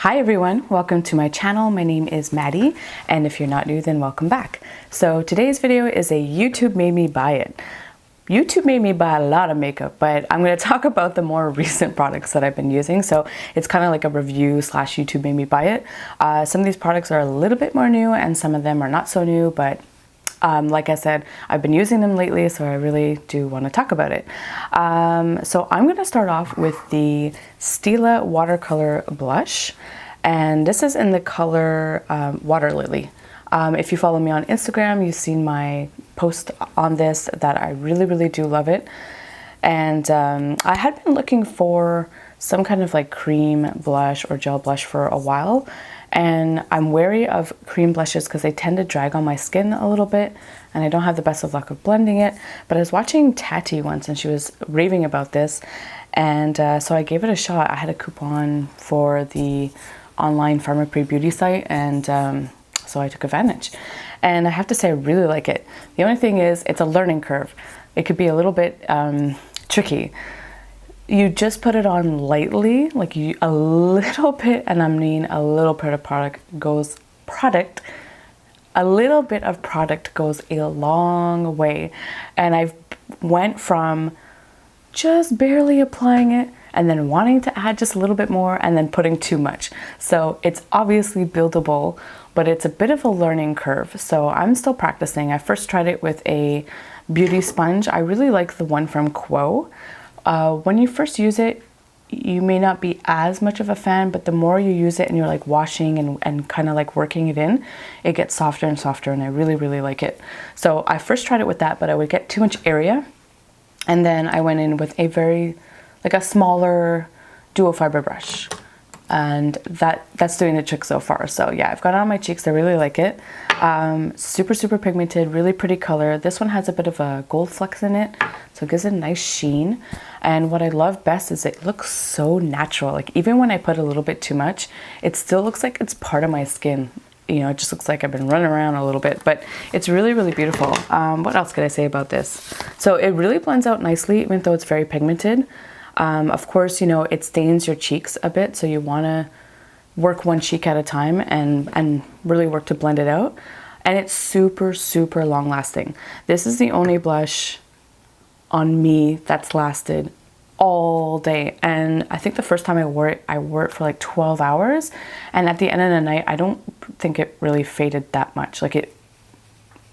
Hi everyone, welcome to my channel. My name is Mady, and if you're not new, then welcome back. So today's video is a YouTube made me buy it. YouTube made me buy a lot of makeup, but I'm going to talk about the more recent products that I've been using. So it's kind of like a review slash YouTube made me buy it. Some of these products are a little bit more new and some of them are not so new, but like I said, I've been using them lately, so I really do want to talk about it. So I'm going to start off with the Stila Watercolor Blush, and this is in the color Water Lily. If you follow me on Instagram, you've seen my post on this that I really do love it. And I had been looking for some kind of like cream blush or gel blush for a while. And I'm wary of cream blushes because they tend to drag on my skin a little bit and I don't have the best of luck of blending it. But I was watching Tati once and she was raving about this, and so I gave it a shot. I had a coupon for the online Pharmaprix beauty site, and so I took advantage. And I have to say I really like it. The only thing is it's a learning curve. It could be a little bit tricky. You just put it on lightly, like a little bit, and I mean a little bit of product goes a long way. And I went from just barely applying it and then wanting to add just a little bit more and then putting too much. So it's obviously buildable, but it's a bit of a learning curve. So I'm still practicing. I first tried it with a beauty sponge. I really like the one from Quo. When you first use it, you may not be as much of a fan, but the more you use it and you're like washing and kind of like working it in, it gets softer and softer, and I really like it. So I first tried it with that, but I would get too much area. And then I went in with a smaller dual fiber brush. And that's doing the trick so far. So yeah, I've got it on my cheeks. I really like it. Super pigmented, really pretty color. This one has a bit of a gold flecks in it, so it gives it a nice sheen. And what I love best is it looks so natural. Like even when I put a little bit too much, it still looks like it's part of my skin. You know, it just looks like I've been running around a little bit, but it's really beautiful. What else could I say about this? So it really blends out nicely, even though it's very pigmented. Of course, you know, it stains your cheeks a bit, so you want to work one cheek at a time and really work to blend it out. And it's super long lasting. This is the only blush on me that's lasted all day. And I think the first time I wore it for like 12 hours. And at the end of the night, I don't think it really faded that much. Like it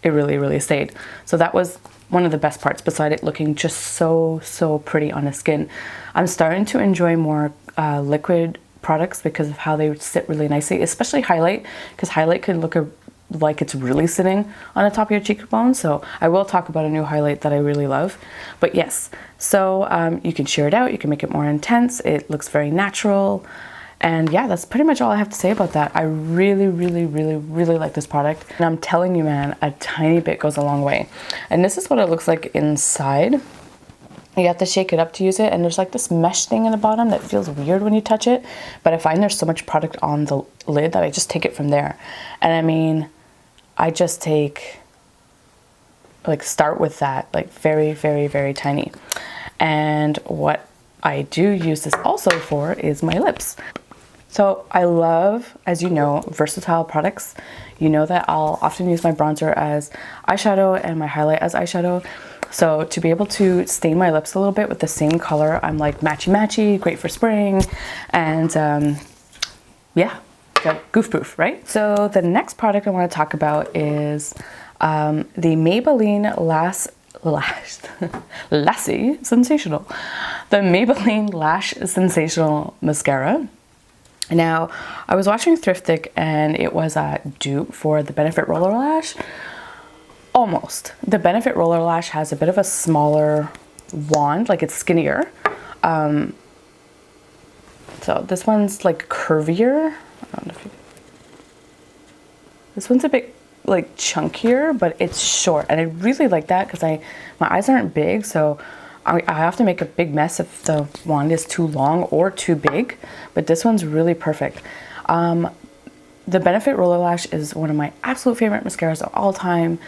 really stayed. So that was one of the best parts, beside it looking just so pretty on the skin. I'm starting to enjoy more liquid products because of how they sit really nicely, especially highlight, because highlight could look like it's really sitting on the top of your cheekbone. So I will talk about a new highlight that I really love. But yes, so you can sheer it out, you can make it more intense, it looks very natural. And yeah, that's pretty much all I have to say about that. I really like this product. And I'm telling you, man, a tiny bit goes a long way. And this is what it looks like inside. You have to shake it up to use it. And there's like this mesh thing in the bottom that feels weird when you touch it. But I find there's so much product on the lid that I just take it from there. And I mean, I just start with that, like very tiny. And what I do use this also for is my lips. So I love, as you know, versatile products. You know that I'll often use my bronzer as eyeshadow and my highlight as eyeshadow. So to be able to stain my lips a little bit with the same color, I'm like matchy, great for spring. And yeah, goof proof, right? So the next product I want to talk about is the Maybelline Lassie Sensational. The Maybelline Lash Sensational Mascara. Now, I was watching Thriftic and it was a dupe for the Benefit Roller Lash. Almost. The Benefit Roller Lash has a bit of a smaller wand, like it's skinnier. So this one's like curvier. I don't know if you... This one's a bit like chunkier, but it's short. And I really like that because my eyes aren't big, so I have to make a big mess if the wand is too long or too big, but this one's really perfect. The Benefit Roller Lash is one of my absolute favorite mascaras of all time.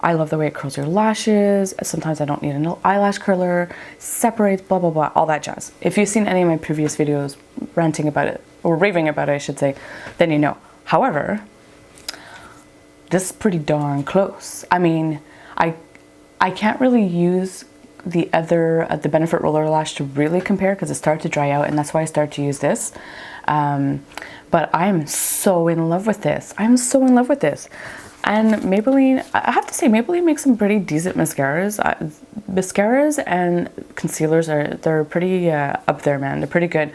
I love the way it curls your lashes. Sometimes I don't need an eyelash curler, separates, blah, blah, blah, all that jazz. If you've seen any of my previous videos ranting about it, or raving about it, I should say, then you know. However, this is pretty darn close. I mean, I can't really use the Benefit Roller Lash to really compare because it started to dry out, and that's why I started to use this. But I'm so in love with this. I'm so in love with this. And Maybelline, I have to say, Maybelline makes some pretty decent mascaras. Mascaras and concealers they're pretty up there, man. They're pretty good.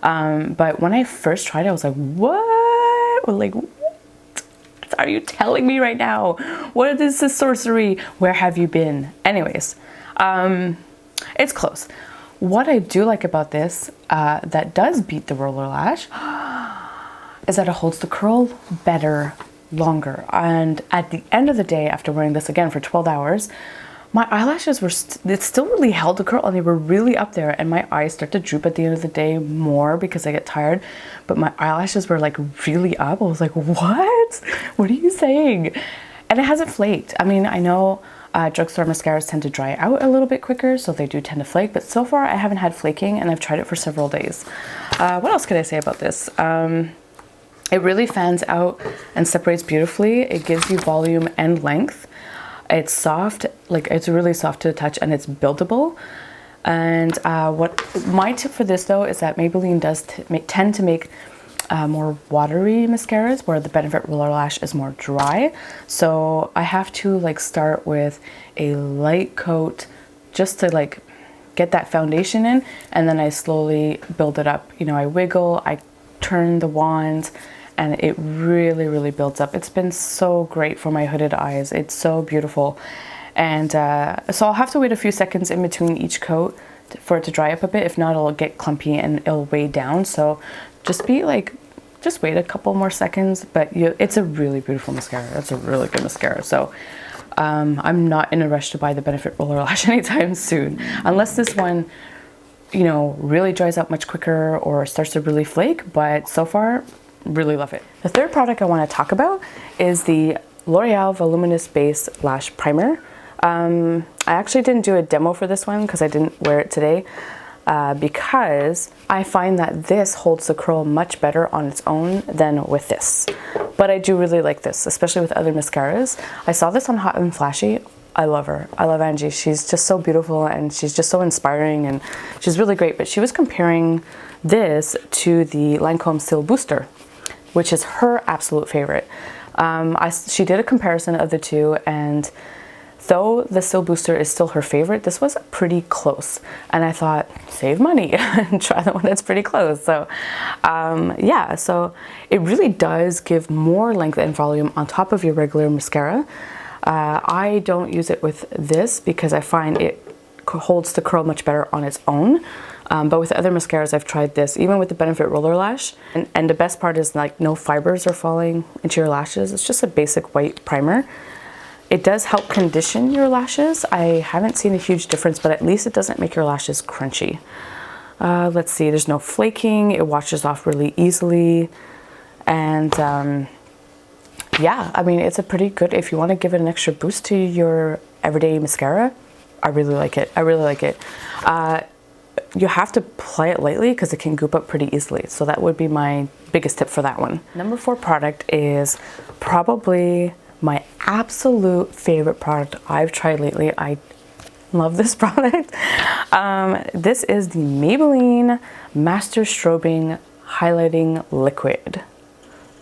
But when I first tried it, I was like, what? Like, what are you telling me right now? What is this sorcery? Where have you been? Anyways, it's close. What I do like about this that does beat the Roller Lash is that it holds the curl better, longer. And at the end of the day, after wearing this again for 12 hours, my eyelashes were, it still really held the curl and they were really up there, and my eyes start to droop at the end of the day more because I get tired, but my eyelashes were like really up. I was like, what? What are you saying? And it hasn't flaked. I mean, I know drugstore mascaras tend to dry out a little bit quicker, so they do tend to flake, but so far I haven't had flaking, and I've tried it for several days. What else could I say about this? It really fans out and separates beautifully. It gives you volume and length. It's soft, like it's really soft to the touch, and it's buildable. And what my tip for this though is that Maybelline does tend to make more watery mascaras, where the Benefit Roller Lash is more dry. So I have to like start with a light coat just to like get that foundation in, and then I slowly build it up. You know, I wiggle, I turn the wand, and it really, really builds up. It's been so great for my hooded eyes. It's so beautiful. And so I'll have to wait a few seconds in between each coat for it to dry up a bit. If not, it'll get clumpy and it'll weigh down. So just wait a couple more seconds. But it's a really beautiful mascara. It's a really good mascara. So I'm not in a rush to buy the Benefit Roller Lash anytime soon. Unless this one, you know, really dries out much quicker or starts to really flake. But so far, really love it. The third product I want to talk about is the L'Oreal Voluminous Base Lash Primer. I actually didn't do a demo for this one because I didn't wear it today, because I find that this holds the curl much better on its own than with this. But I do really like this, especially with other mascaras. I saw this on Hot and Flashy. I love her. I love Angie. She's just so beautiful, and she's just so inspiring, and she's really great. But she was comparing this to the Lancome Sil Booster, which is her absolute favorite. She did a comparison of the two, and though the Sil Booster is still her favorite, this was pretty close. And I thought, save money and try the one that's pretty close. So yeah, so it really does give more length and volume on top of your regular mascara. I don't use it with this because I find it holds the curl much better on its own. But with other mascaras, I've tried this, even with the Benefit Roller Lash. And the best part is like no fibers are falling into your lashes. It's just a basic white primer. It does help condition your lashes. I haven't seen a huge difference, but at least it doesn't make your lashes crunchy. Let's see, there's no flaking. It washes off really easily. And yeah, I mean, it's a pretty good, if you want to give it an extra boost to your everyday mascara, I really like it. I really like it. You have to apply it lightly because it can goop up pretty easily. So that would be my biggest tip for that one. Number 4 product is probably my absolute favorite product I've tried lately. I love this product. This is the Maybelline Master Strobing Highlighting Liquid.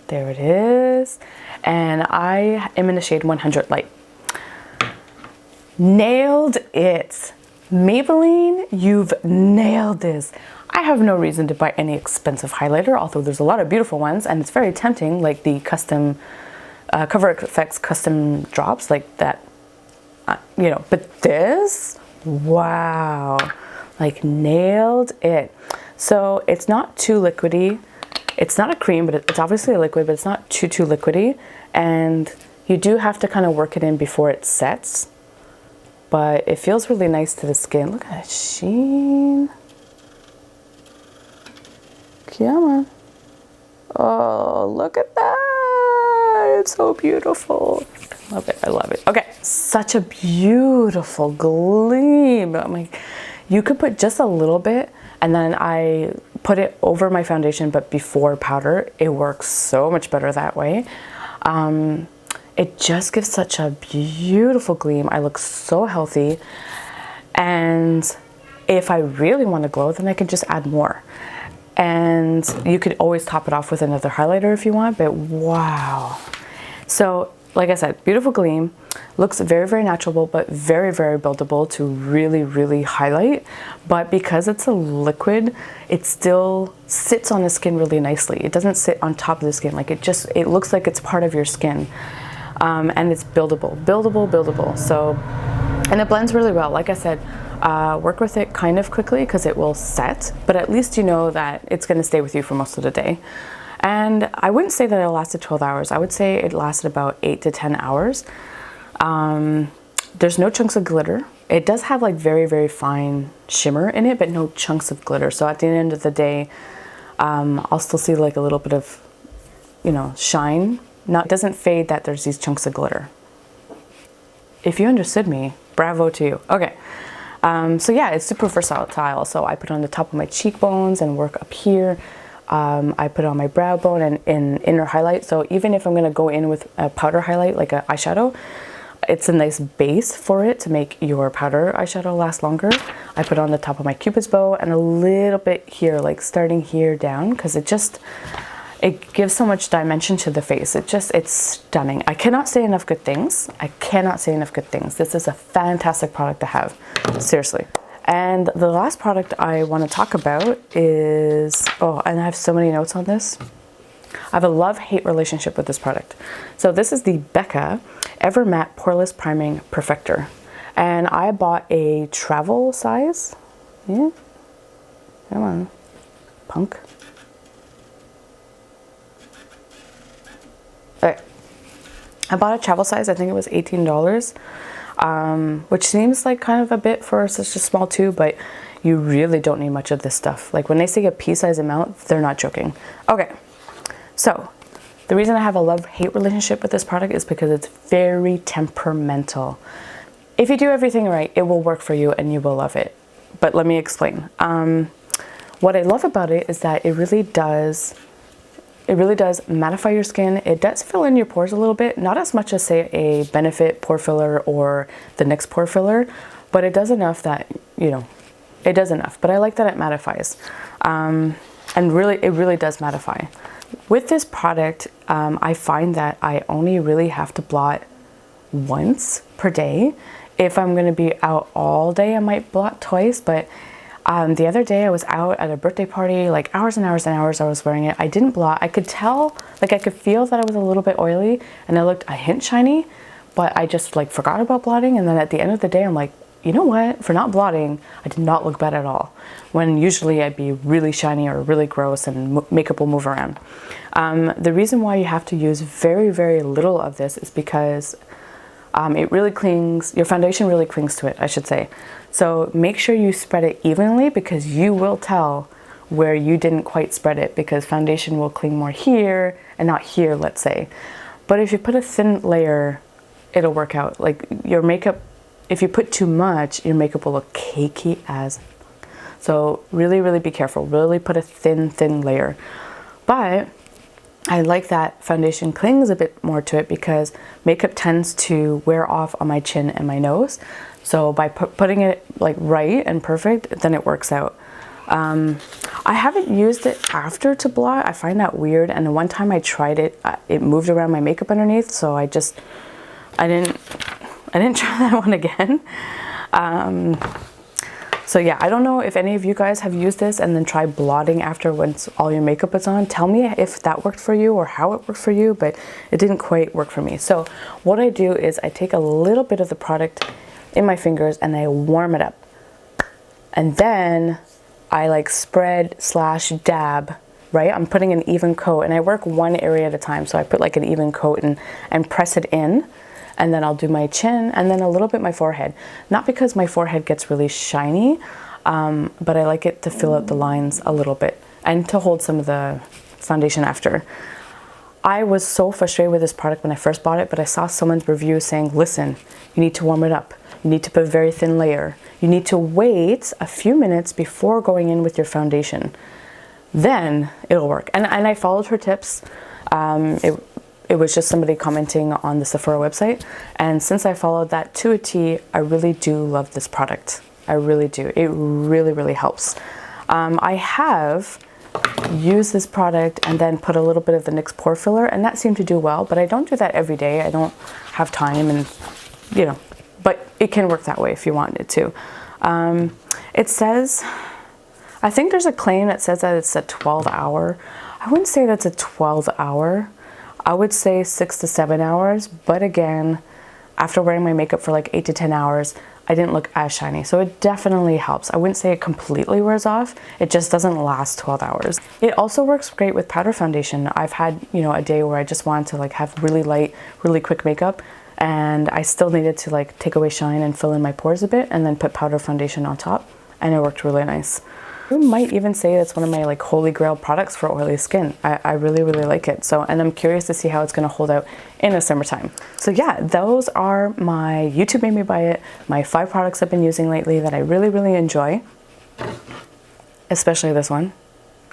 There it is. And I am in the shade 100 Light. Nailed it. Maybelline, you've nailed this. I have no reason to buy any expensive highlighter, although there's a lot of beautiful ones, and it's very tempting, like the custom Cover FX custom drops like that, you know, but this, wow, like nailed it. So it's not too liquidy. It's not a cream, but it's obviously a liquid, but it's not too liquidy. And you do have to kind of work it in before it sets, but it feels really nice to the skin. Look at that sheen. Come on. Oh, look at that. It's so beautiful. Love it, I love it. Okay, such a beautiful gleam. I'm like, you could put just a little bit, and then I put it over my foundation, but before powder. It works so much better that way. It just gives such a beautiful gleam. I look so healthy. And if I really want to glow, then I can just add more. And you could always top it off with another highlighter if you want, but wow. So like I said, beautiful gleam, looks very, very natural, but very, very buildable to really, really highlight. But because it's a liquid, it still sits on the skin really nicely. It doesn't sit on top of the skin. Like it looks like it's part of your skin. And it's buildable. So, and it blends really well. Like I said, work with it kind of quickly because it will set, but at least you know that it's going to stay with you for most of the day. And I wouldn't say that it lasted 12 hours. I would say it lasted about 8 to 10 hours. There's no chunks of glitter. It does have like very, very fine shimmer in it, but no chunks of glitter. So at the end of the day, I'll still see like a little bit of, you know, shine. It doesn't fade that there's these chunks of glitter. If you understood me, bravo to you. Okay. So yeah, it's super versatile. So I put it on the top of my cheekbones and work up here. I put it on my brow bone and in inner highlight. So even if I'm going to go in with a powder highlight, like an eyeshadow, it's a nice base for it to make your powder eyeshadow last longer. I put it on the top of my Cupid's bow and a little bit here, like starting here down, because it gives so much dimension to the face. It's stunning. I cannot say enough good things. This is a fantastic product to have, seriously. And the last product I want to talk about is, and I have so many notes on this. I have a love-hate relationship with this product. So this is the Becca Ever Matte Poreless Priming Perfector. And I bought a travel size. Yeah, come on, punk. Okay. I bought a travel size, I think it was $18, which seems like kind of a bit for such a small tube, but you really don't need much of this stuff. Like when they say a pea-size amount, they're not joking. Okay, so the reason I have a love-hate relationship with this product is because it's very temperamental. If you do everything right, it will work for you and you will love it. But let me explain. What I love about it is that it really does mattify your skin. It does fill in your pores a little bit, not as much as say a Benefit pore filler or the NYX pore filler, but it does enough that, you know, it does enough. But I like that it mattifies. And really, it really does mattify. With this product, I find that I only really have to blot once per day. If I'm going to be out all day, I might blot twice, but the other day I was out at a birthday party, like hours and hours and hours I was wearing it. I didn't blot. I could tell, like I could feel that I was a little bit oily and I looked a hint shiny, but I just like forgot about blotting. And then at the end of the day, I'm like, you know what? For not blotting, I did not look bad at all. When usually I'd be really shiny or really gross and makeup will move around. The reason why you have to use very, very little of this is because it really clings, your foundation really clings to it, I should say. So make sure you spread it evenly because you will tell where you didn't quite spread it because foundation will cling more here and not here, let's say. But if you put a thin layer, it'll work out. Like your makeup, if you put too much, your makeup will look cakey as. So really, really be careful. Really put a thin layer. But I like that foundation clings a bit more to it because makeup tends to wear off on my chin and my nose. So by putting it like right and perfect, then it works out. I haven't used it after to blot. I find that weird. And the one time I tried it, it moved around my makeup underneath. So I didn't try that one again. So yeah, I don't know if any of you guys have used this and then try blotting after once all your makeup is on. Tell me if that worked for you or how it worked for you, but it didn't quite work for me. So what I do is I take a little bit of the product in my fingers and I warm it up. And then I like spread / dab, right? I'm putting an even coat and I work one area at a time. So I put like an even coat and press it in. And then I'll do my chin and then a little bit my forehead. Not because my forehead gets really shiny, but I like it to fill out the lines a little bit and to hold some of the foundation after. I was so frustrated with this product when I first bought it, but I saw someone's review saying, listen, you need to warm it up. You need to put a very thin layer. You need to wait a few minutes before going in with your foundation. Then it'll work. And I followed her tips. It was just somebody commenting on the Sephora website. And since I followed that to a T, I really do love this product. I really do. It really, really helps. I have used this product and then put a little bit of the NYX pore filler, and that seemed to do well, but I don't do that every day. I don't have time, and you know, but it can work that way if you want it to. It says, I think there's a claim that says that it's a 12-hour. I wouldn't say that's a 12-hour. I would say 6 to 7 hours, but again, after wearing my makeup for like 8 to 10 hours, I didn't look as shiny. So it definitely helps. I wouldn't say it completely wears off. It just doesn't last 12 hours. It also works great with powder foundation. I've had, you know, a day where I just wanted to like have really light, really quick makeup, and I still needed to like take away shine and fill in my pores a bit and then put powder foundation on top, and it worked really nice. I might even say it's one of my like holy grail products for oily skin. I really, really like it. So, and I'm curious to see how it's gonna hold out in the summertime. So yeah, those are my YouTube made me buy it, my 5 products I've been using lately that I really, really enjoy. Especially this one.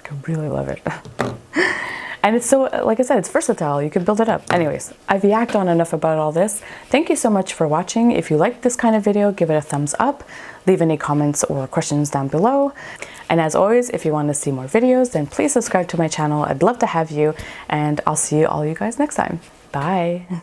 I really love it. And it's so, like I said, it's versatile. You can build it up. Anyways, I've yacked on enough about all this. Thank you so much for watching. If you like this kind of video, give it a thumbs up. Leave any comments or questions down below. And as always, if you want to see more videos, then please subscribe to my channel. I'd love to have you, and I'll see all you guys next time. Bye.